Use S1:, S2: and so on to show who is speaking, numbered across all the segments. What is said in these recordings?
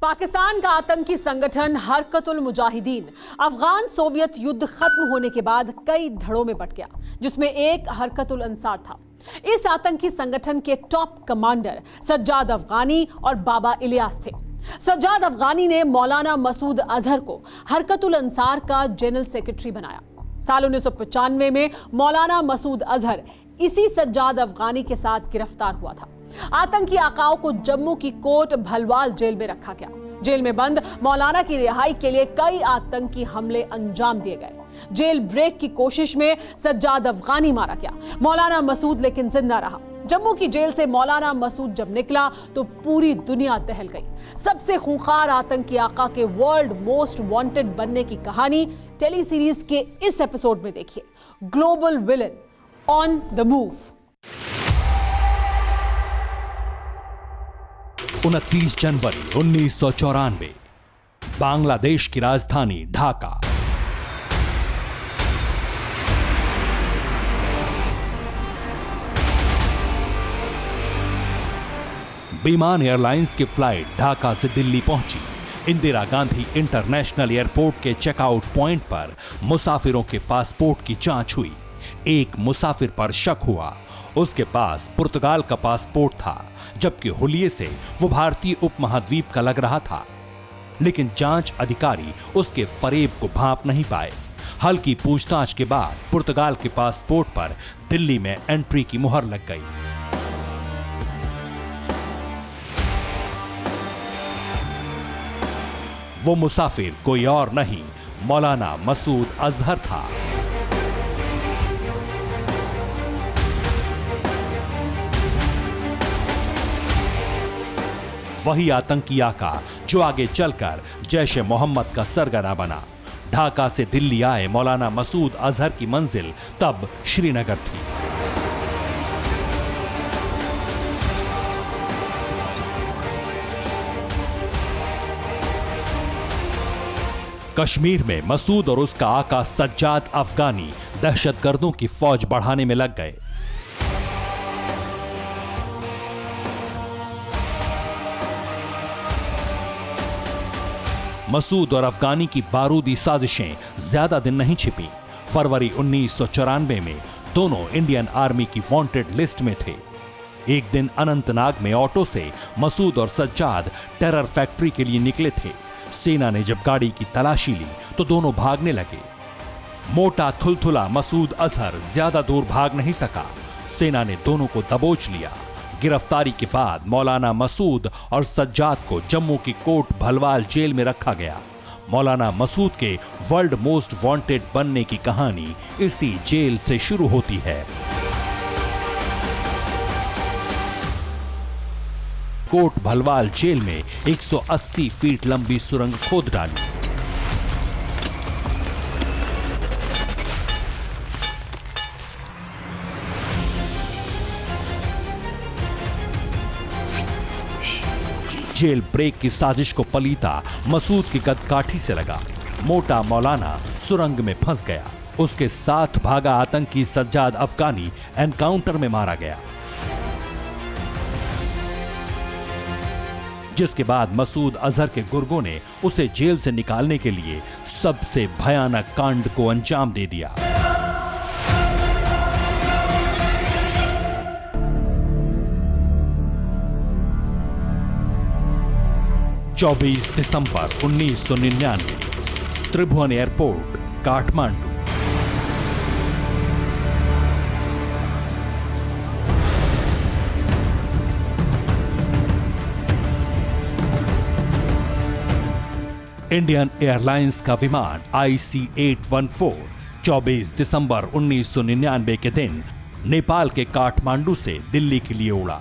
S1: पाकिस्तान का आतंकी संगठन हरकतुल मुजाहिदीन अफगान सोवियत युद्ध खत्म होने के बाद कई धड़ों में बंट गया, जिसमें एक हरकतुल अंसार था। इस आतंकी संगठन के टॉप कमांडर सज्जाद अफगानी और बाबा इलियास थे। सज्जाद अफगानी ने मौलाना मसूद अजहर को हरकतुल अंसार का जनरल सेक्रेटरी बनाया। साल 1995 में मौलाना मसूद अजहर इसी सज्जाद अफगानी के साथ गिरफ्तार हुआ था। आतंकी आकाओं को जम्मू की कोट भलवाल जेल में रखा गया। जेल में बंद मौलाना की रिहाई के लिए कई आतंकी हमले अंजाम दिए गए। जेल ब्रेक की कोशिश में सज्जाद अफगानी मारा गया। मौलाना मसूद लेकिन जिंदा रहा। जम्मू की जेल से मौलाना मसूद जब निकला तो पूरी दुनिया दहल गई। सबसे खूंखार आतंकी आका के वर्ल्ड मोस्ट वांटेड बनने की कहानी टेली सीरीज के इस एपिसोड में देखिए, global villain on the move.
S2: 29 जनवरी 1994, बांग्लादेश की राजधानी ढाका। विमान एयरलाइंस की फ्लाइट ढाका से दिल्ली पहुंची। इंदिरा गांधी इंटरनेशनल एयरपोर्ट के चेकआउट पॉइंट पर मुसाफिरों के पासपोर्ट की जांच हुई। एक मुसाफिर पर शक हुआ। उसके पास पुर्तगाल का पासपोर्ट था, जबकि हुलिये से वो भारतीय उपमहाद्वीप का लग रहा था। लेकिन जांच अधिकारी उसके फरेब को भांप नहीं पाए। हल्की पूछताछ के बाद पुर्तगाल के पासपोर्ट पर दिल्ली में एंट्री की मुहर लग गई। वो मुसाफिर कोई और नहीं, मौलाना मसूद अजहर था। वही आतंकी आका जो आगे चलकर जैश ए मोहम्मद का सरगना बना। ढाका से दिल्ली आए मौलाना मसूद अजहर की मंजिल तब श्रीनगर थी। कश्मीर में मसूद और उसका आका सज्जाद अफगानी दहशतगर्दों की फौज बढ़ाने में लग गए। मसूद और अफगानी की बारूदी साजिशें ज्यादा दिन नहीं छिपी। फरवरी 1994 में दोनों इंडियन आर्मी की वांटेड लिस्ट में थे। एक दिन अनंतनाग में ऑटो से मसूद और सज्जाद टेरर फैक्ट्री के लिए निकले थे। सेना ने जब गाड़ी की तलाशी ली तो दोनों भागने लगे। मोटा थुलथुला मसूद अजहर ज्यादा दूर भाग नहीं सका। सेना ने दोनों को दबोच लिया। गिरफ्तारी के बाद मौलाना मसूद और सज्जाद को जम्मू की कोट भलवाल जेल में रखा गया। मौलाना मसूद के वर्ल्ड मोस्ट वांटेड बनने की कहानी इसी जेल से शुरू होती है। कोट भलवाल जेल में 180 फीट लंबी सुरंग खोद डाली। जेल ब्रेक की साजिश को पलीता मसूद की कदकाठी से लगा। मोटा मौलाना सुरंग में फंस गया। उसके साथ भागा आतंकी सज्जाद अफगानी एनकाउंटर में मारा गया, जिसके बाद मसूद अजहर के गुर्गों ने उसे जेल से निकालने के लिए सबसे भयानक कांड को अंजाम दे दिया। चौबीस दिसंबर 1999, त्रिभुवन एयरपोर्ट, काठमांडू। इंडियन एयरलाइंस का विमान IC-814 24 दिसंबर 1999 के दिन नेपाल के काठमांडू से दिल्ली के लिए उड़ा।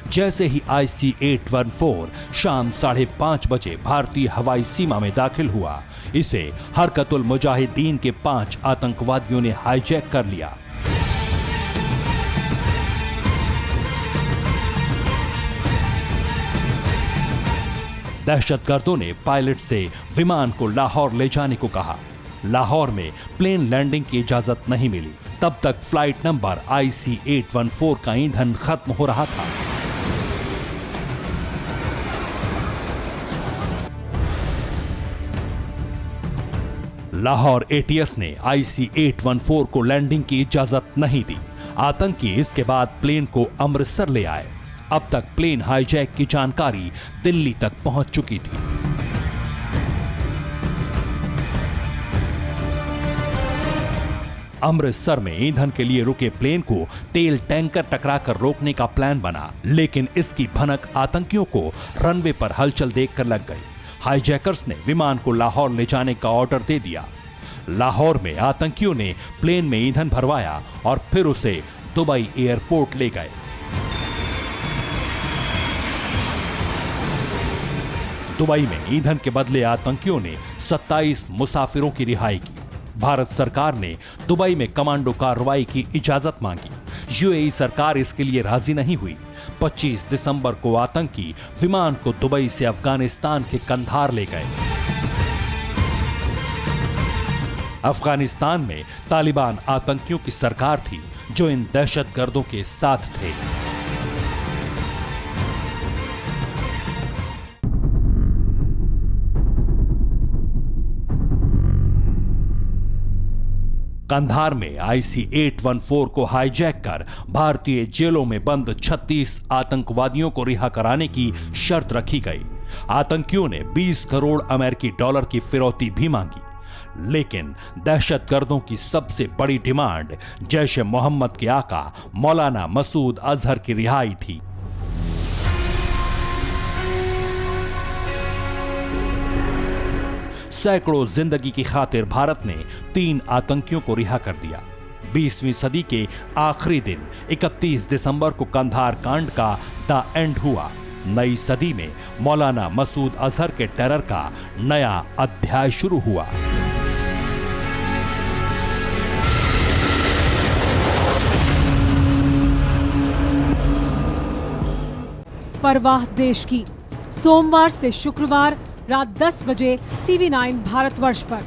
S2: जैसे ही IC-814 शाम 5:30 बजे भारतीय हवाई सीमा में दाखिल हुआ, इसे हरकतुल मुजाहिदीन के 5 आतंकवादियों ने हाईजैक कर लिया। दहशतगर्दों ने पायलट से विमान को लाहौर ले जाने को कहा। लाहौर में प्लेन लैंडिंग की इजाजत नहीं मिली। तब तक फ्लाइट नंबर IC-814 का ईंधन खत्म हो रहा था। लाहौर एटीएस ने IC-814 को लैंडिंग की इजाजत नहीं दी। आतंकी इसके बाद प्लेन को अमृतसर ले आए। अब तक प्लेन हाईजैक की जानकारी दिल्ली तक पहुंच चुकी थी। अमृतसर में ईंधन के लिए रुके प्लेन को तेल टैंकर टकराकर रोकने का प्लान बना, लेकिन इसकी भनक आतंकियों को रनवे पर हलचल देखकर लग गई। हाईजैकर्स ने विमान को लाहौर ले जाने का ऑर्डर दे दिया। लाहौर में आतंकियों ने प्लेन में ईंधन भरवाया और फिर उसे दुबई एयरपोर्ट ले गए। दुबई में ईंधन के बदले आतंकियों ने 27 मुसाफिरों की रिहाई की। भारत सरकार ने दुबई में कमांडो कार्रवाई की इजाजत मांगी। यूएई सरकार इसके लिए राजी नहीं हुई। 25 दिसंबर को आतंकी विमान को दुबई से अफगानिस्तान के कंधार ले गए। अफगानिस्तान में तालिबान आतंकियों की सरकार थी जो इन दहशतगर्दों के साथ थे। कंधार में IC-814 को हाईजैक कर भारतीय जेलों में बंद 36 आतंकवादियों को रिहा कराने की शर्त रखी गई। आतंकियों ने 20 करोड़ अमेरिकी डॉलर की फिरौती भी मांगी, लेकिन दहशतगर्दों की सबसे बड़ी डिमांड जैश ए मोहम्मद के आका मौलाना मसूद अजहर की रिहाई थी। सैकड़ों जिंदगी की खातिर भारत ने 3 आतंकियों को रिहा कर दिया। 20वीं सदी के आखिरी दिन 31 दिसंबर को कंधार कांड का द एंड हुआ। नई सदी में मौलाना मसूद अजहर के टेरर का नया अध्याय शुरू हुआ।
S1: परवाह देश की, सोमवार से शुक्रवार रात 10 बजे TV9 भारतवर्ष पर।